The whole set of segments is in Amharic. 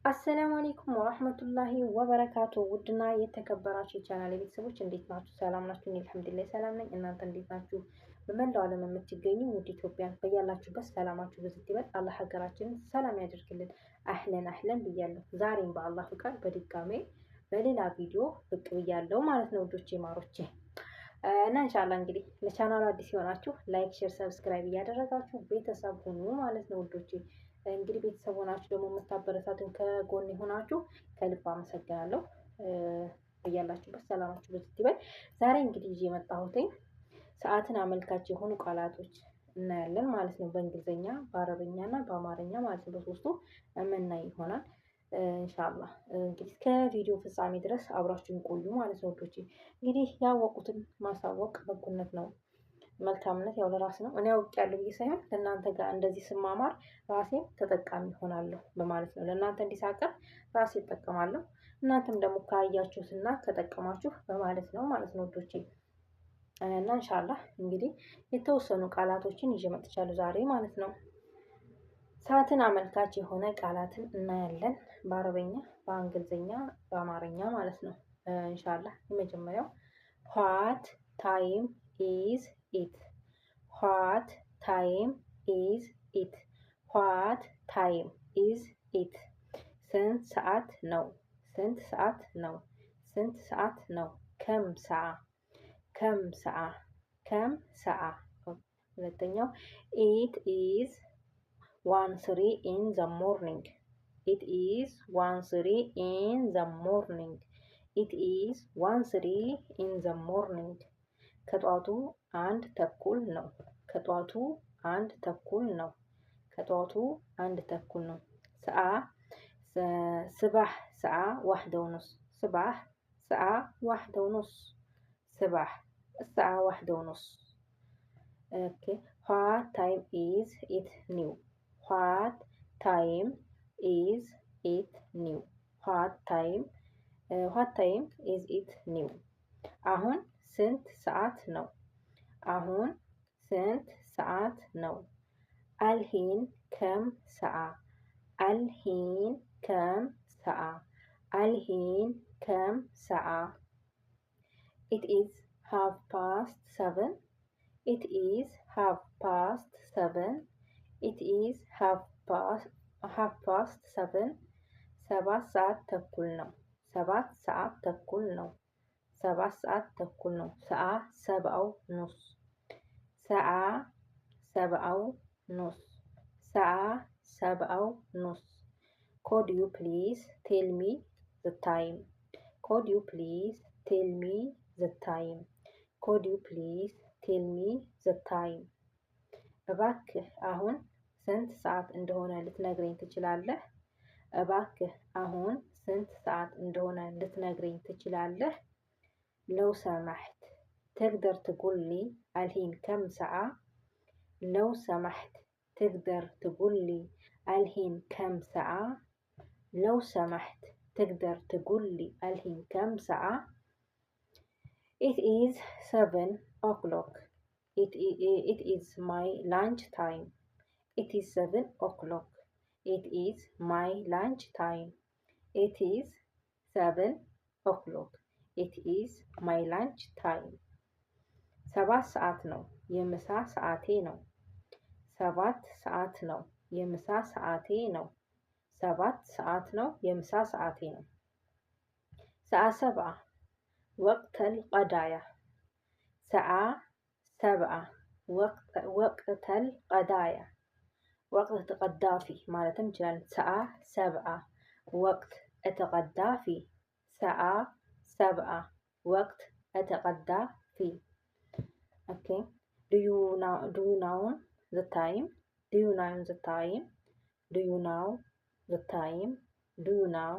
አሰላሙ አለይኩም ወራህመቱላሂ ወበረካቱ። ውድና የተከበራችሁ የቻናል ቤተሰቦች እንዴት ናችሁ? ሰላም ናችሁ? እኔ አልሐምዱሊላህ ሰላም ነኝ። እናንተ እንዴት ናችሁ? በመላው ዓለም የምትገኙ ውድ ኢትዮጵያን በያላችሁበት ሰላማችሁ ብዙ ይበል። አላህ ሀገራችንን ሰላም ያደርግልን። አህለን አህለን ብያለሁ። ዛሬም በአላህ ፍቃድ በድጋሜ በሌላ ቪዲዮ ብቅ ብያለሁ ማለት ነው ውዶቼ ማሮቼ እና ኢንሻአላህ እንግዲህ ለቻናሉ አዲስ የሆናችሁ ላይክ፣ ሼር፣ ሰብስክራይብ እያደረጋችሁ ቤተሰብ ሁኑ ማለት ነው ውዶቼ። እንግዲህ ቤተሰብ ሆናችሁ ደግሞ የምታበረታቱን ከጎን የሆናችሁ ከልብ አመሰግናለሁ። በያላችሁበት ሰላማችሁ ብዙ ይበል። ዛሬ እንግዲህ ይዤ የመጣሁትኝ ሰዓትን አመልካች የሆኑ ቃላቶች እናያለን ማለት ነው። በእንግሊዝኛ፣ በአረብኛ እና በአማርኛ ማለት ነው። በሶስቱ የምናይ ይሆናል ኢንሻአላህ። እንግዲህ እስከ ቪዲዮ ፍጻሜ ድረስ አብራችሁን ቆዩ ማለት ነው ወዶቼ። እንግዲህ ያወቁትን ማሳወቅ በጎነት ነው፣ መልካምነት ያው ለራስ ነው። እኔ አውቄያለሁ ብዬ ሳይሆን ለእናንተ ጋር እንደዚህ ስማማር ራሴም ተጠቃሚ ሆናለሁ በማለት ነው። ለእናንተ እንዲሳቀር ራሴ እጠቀማለሁ፣ እናንተም ደግሞ ካያችሁትና ከጠቀማችሁ በማለት ነው ማለት ነው ወዶቼ። እና ኢንሻአላህ እንግዲህ የተወሰኑ ቃላቶችን ይዤ መጥቻለሁ ዛሬ ማለት ነው። ሰዓትን አመልካች የሆነ ቃላትን እናያለን በአረበኛ፣ በእንግሊዝኛ፣ በአማርኛ ማለት ነው ኢንሻአላህ። የመጀመሪያው ዋት ታይም ኢዝ ኢት። ዋት ታይም ኢዝ ኢት። ዋት ታይም ኢዝ ኢት። ስንት ሰዓት ነው? ስንት ሰዓት ነው? ስንት ሰዓት ነው? ከም ሰዓ። ከም ሰዓ። ከም ሰዓ። ሁለተኛው ኢት ኢዝ 1:03 in the morning. It is 1:03 in the morning. It is 1:03 in the morning. ከጧቱ 1 ተኩል ነው። ከጧቱ 1 ተኩል ነው። ከጧቱ 1 ተኩል ነው። ሰዓ ስባህ ሰዓ 1:30. ስባህ ሰዓ 1:30. ስባህ ሰዓ 1:30. Okay. What time is it new? What time is it new? What time is it new? አሁን ስንት ሰዓት ነው? አሁን ስንት ሰዓት ነው? አልሂን ከም ሰዓ። አልሂን ከም ሰዓ። አልሂን ከም ሰዓ። It is 7:30. It is 7:30. It is 7:30. 7 ሰዓት ተኩል ነው። 7 ሰዓት ተኩል ነው። 7 ሰዓት ተኩል ነው። ሰዓ ሰብአው ኑስ። ሰዓ ሰብአው ኑስ። ሰዓ ሰብአው ኑስ። Could you please tell me the time? Could you please tell me the time? Could you please tell me the time? እባክህ አሁን ስንት ሰዓት እንደሆነ ልትነግረኝ ትችላለህ? እባክህ አሁን ስንት ሰዓት እንደሆነ ልትነግረኝ ትችላለህ? ለው ሰማሕት ትቅደር ትቁሊ አልሂን ከም ሰዓ። ለው ሰማሕት ትቅደር ትቁሊ አልሂን ከም ሰዓ። ለው ሰማሕት ትቅደር ትቁሊ አልሂን ከም ሰዓ። It is 7 o'clock. It is my lunch time. It is 7 o'clock. It is my lunch time. It is 7 o'clock. It is my lunch time. 7 ሰዓት ነው፣ የምሳ ሰዓቴ ነው። 7 ሰዓት ነው፣ የምሳ ሰዓቴ ነው። 7 ሰዓት ነው፣ የምሳ ሰዓቴ ነው። ሰዓ ሰብዓ ወቅተል ቀዳያ። ሰዓ ሰብዓ ወቅተል ቀዳያ። ወቅት ተቀዳፊ ማለትም እንችላለን። ሰዓ ሰብዓ ወቅት ተቀዳፊ። ሰዓ ሰብዓ ወቅት ተቀዳፊ። Okay. Do you know the time? Do you know the time? Do you know the time? Do you know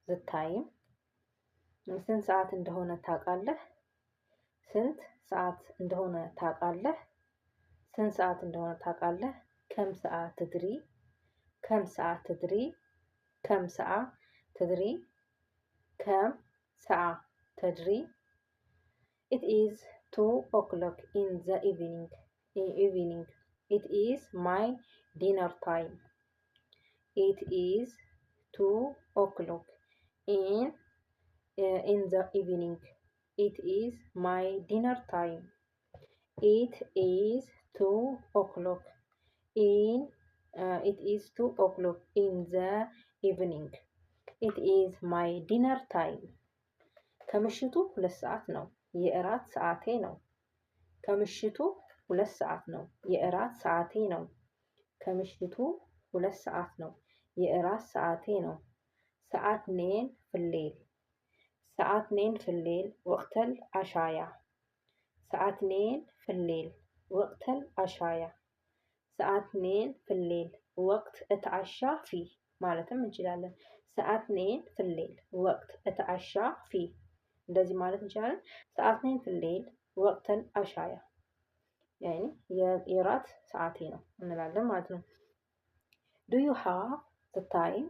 the time? ስንት ሰዓት እንደሆነ ታውቃለህ? ስንት ሰዓት እንደሆነ ታውቃለህ? ስንት ሰዓት እንደሆነ ታውቃለህ? ከም ሰዓ ትድሪ። ከም ሰዓ ትድሪ። ከም ሰዓ ትድሪ። ከም ሰዓ ትድሪ። It is 2 o'clock in the evening. It is my dinner time. It is 2 o'clock. In the evening. It is my dinner time. It is 2 o'clock. It is 2 o'clock in the evening. It is my dinner time. ከምሽቱ 2 ሰዓት ነው። የእራት ሰዓቴ ነው። ከምሽቱ 2 ሰዓት ነው። የእራት ሰዓቴ ነው። ከምሽቱ 2 ሰዓት ነው። የእራት ሰዓቴ ነው። ሰዓትኔን ፍሌል ሰዓትኔን ፍሌል ወቅተል አሻያ ሰዓትኔን ፍሌል ወቅተል አሻያ ሰዓትኔን ፍሌል ወቅት እትዓሻ ፊ ማለትም እንችላለን። ሰዓትኔን ፍሌል ወቅት እትዓሻ ፊ እንደዚህ ማለት እንችላለን። ሰዓትኔን ፍሌል ወቅተል አሻያ ያኒ የራት ሰዓቴ ነው እንላለን ማለት ነው። ዱ ዩ ሃቭ ዘ ታይም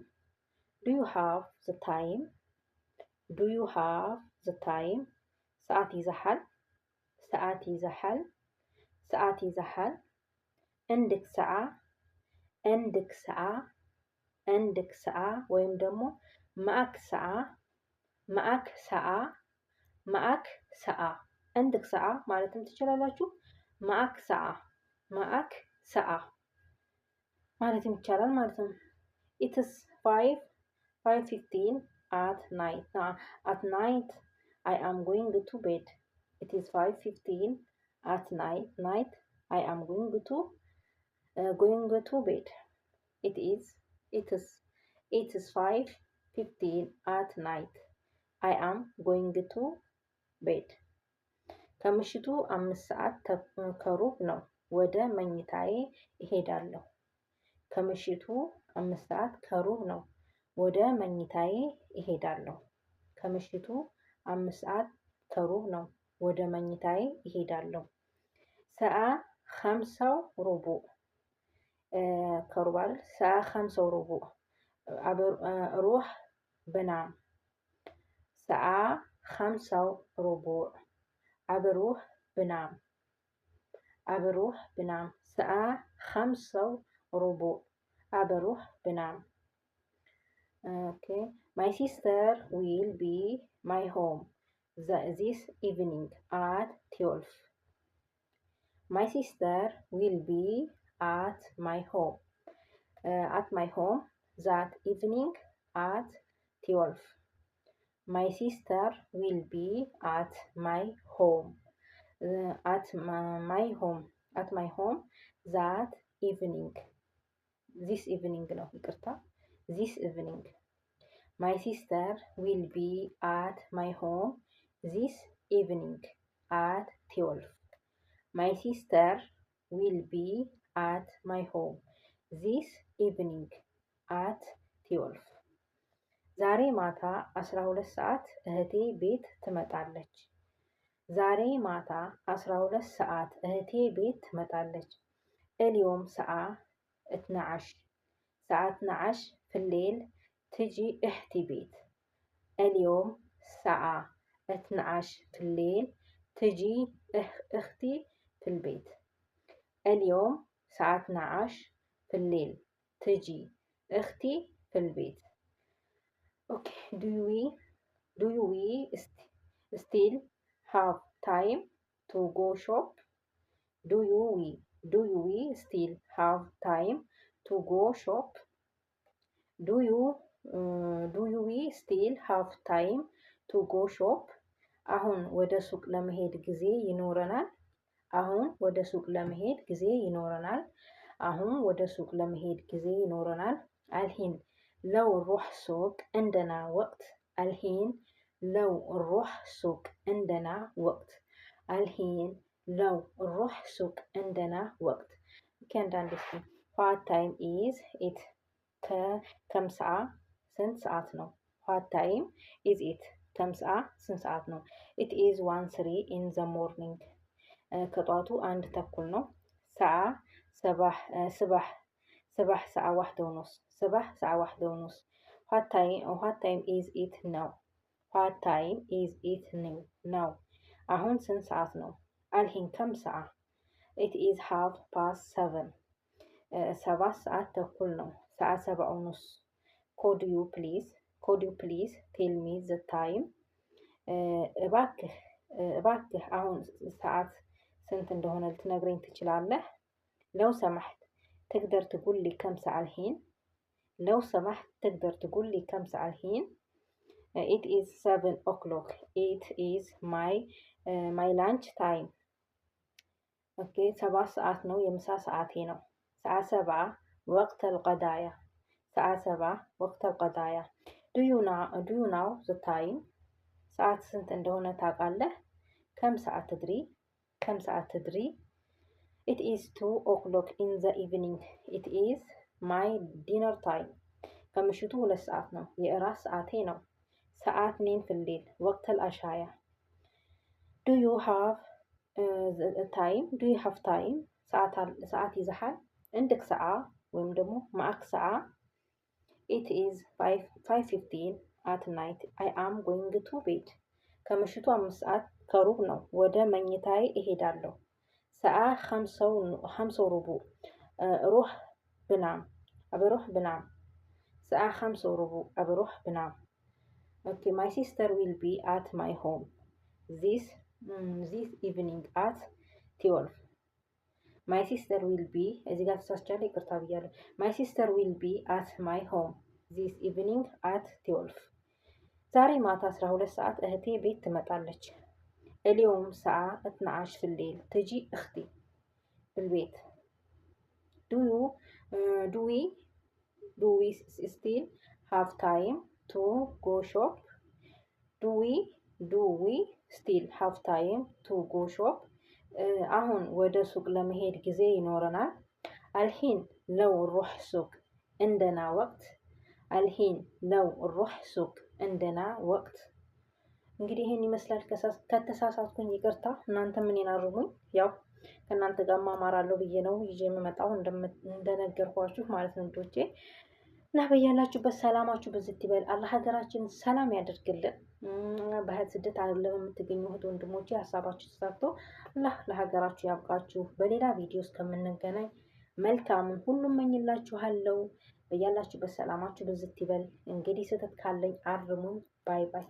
ዱ ዩ ሃቭ ዘ ታይም ዱ ዩ ሃቭ ዘ ታይም ሰዓት ይዘሃል ሰዓት ይዘሃል ሰዓት ይዘሃል እንድክ ሰዓ እንድክ ሰዓ እንድክ ሰዓ ወይም ደግሞ ማአክ ሰዓ ማአክ ሰዓ ማአክ ሰዓ እንድክ ሰዓ ማለትም ትችላላችሁ። ማአክ ሰዓ ማአክ ሰዓ ማለትም ይቻላል ማለት ነው። ኢትስ 5:15 at night. At night I am going to bed. It is 5:15 at night. I am going to bed. It is 5:15 at night. I am going to bed. ከምሽቱ 5 ሰዓት ከሩብ ነው። ወደ መኝታዬ እሄዳለሁ። ከምሽቱ 5 ሰዓት ከሩብ ነው። ወደ መኝታዬ እሄዳለሁ። ከምሽቱ 5 ሰዓት ከሩብ ነው። ወደ መኝታዬ እሄዳለሁ። ሰዓ 5 ሩቡዕ ከሩብ አይደል? ሰዓ 5 ሩቡዕ ሩህ ብናም ሰዓ 5 ሩቡዕ አብሩህ ብናም አብሩህ ብናም ሰዓ 5 ሩቡዕ አብሩህ ብናም Okay. My sister will be my home this evening at 12. My sister will be at my home that evening at 12. My sister will be at my home at my home that evening. This evening ነው ይቅርታ This evening. My sister will be at my home this evening at 12. My sister will be at my home this evening at 12. ዛሬ ማታ 12 ሰዓት እህቴ ቤት ትመጣለች። ዛሬ ማታ 12 ሰዓት እህቴ ቤት ትመጣለች። اليوم ساعة 12 ساعة 12 في الليل تجي اختي بيت. اليوم ساعة 12 في الليل تجي اختي في البيت. اليوم ساعة 12 في الليل تجي اختي في البيت. Okay, do we still have time to go shop? Do we still have time to go shop? Do we still have time to go shop? አሁን ወደ ሱቅ ለመሄድ ጊዜ ይኖረናል። አሁን ወደ ሱቅ ለመሄድ ጊዜ ይኖረናል። አሁን ወደ ሱቅ ለመሄድ ጊዜ ይኖረናል። አልሂን ለው ሩህ ሱቅ እንደና ወቅት አልሂን ለው ሩህ ሱቅ እንደና ወቅት አልሂን ለው ሩህ ሱቅ እንደና ወቅት ከአንዳንድ እስኪ what time is it ከም ሰዓ ስንት ሰዓት ነው? what time is it ከም ሰዓ ስንት ሰዓት ነው? it is 1:03 in the morning ከጧቱ 1:00 ነው። ሰዓ ሰባህ ሰዓ ዋሕደ ወኑስ ሰባህ ሰዓ ዋሕደ ወኑስ what time is it now? what time is it now? አሁን ስንት ሰዓት ነው? አልሂን ከም ሰዓ it is 7:30 7 ሰዓት ተኩል ነው። ሰዓ 7 ወኑስ could you please tell me the time? እባክህ አሁን ሰዓት ስንት እንደሆነ ልትነግረኝ ትችላለህ? لو سمحت تقدر تقول لي كم ساعة الحين؟ لو سمحت تقدر تقول لي كم ساعة الحين؟ It is 7 o'clock. It is my lunch time. اوكي 7 ساعات ነው የምሳ ሰዓቴ ነው። ሰዓት 7 وقت الغداية. ሰዓት 7 وقت الغداية. Do you know the time? ሰዓት ስንት እንደሆነ ታውቃለህ? كم ساعة تدري? كم ساعة تدري? It is 2 o'clock in the evening. It is my dinner time. ከምሽቱ 2 ሰዓት ነው የእራት ሰዓቴ ነው። ሰዓት 2 في الليل وقت العشاء. Do you have time? Do you have time? ሰዓት ይዘሃል? عندك ساعة ወይም ደግሞ معك ساعة? It is 5:15 at night. I am going to bed. ከምሽቱ 5 ሰዓት ከሩብ ነው ወደ መኝታዬ እሄዳለሁ። ሰዓት 5 وربع. روح بنام. بروح بنام. ሰዓት 5 وربع. بروح بنام. Okay, my sister will be at my home this evening at 12. My sister will be እዚህ ጋር ተሳስቻለሁ ይቅርታ ብያለሁ። My sister will be at my home this evening at 12. ዛሬ ማታ 12 ሰዓት እህቴ ቤት ትመጣለች። اليوم الساعة 12 في الليل تجي أختي بالبيت. Do we still have time to go shop? Do we still have time to go shop? አሁን ወደ ሱቅ ለመሄድ ጊዜ ይኖረናል። الحين لو نروح سوق عندنا وقت. الحين لو نروح سوق عندنا وقت. እንግዲህ ይሄን ይመስላል። ከተሳሳትኩኝ ይቅርታ፣ እናንተ ምን ይናርሙኝ። ያው ከእናንተ ጋር ማማራለሁ ብዬ ነው ይዤ የምመጣው እንደነገርኳችሁ ማለት ነው ልጆቼ። እና በያላችሁበት ሰላማችሁ በዝት ይበል። አላህ ሀገራችን ሰላም ያደርግልን። በህት ስደት ዓለም የምትገኙ እህት ወንድሞቼ ሀሳባችሁ ተሳክቶ አላህ ለሀገራችሁ ያብቃችሁ። በሌላ ቪዲዮ እስከምንገናኝ መልካምን ሁሉም መኝላችኋለሁ። በያላችሁበት ሰላማችሁ በዝት ይበል። እንግዲህ ስህተት ካለኝ አርሙኝ። ባይ ባይ።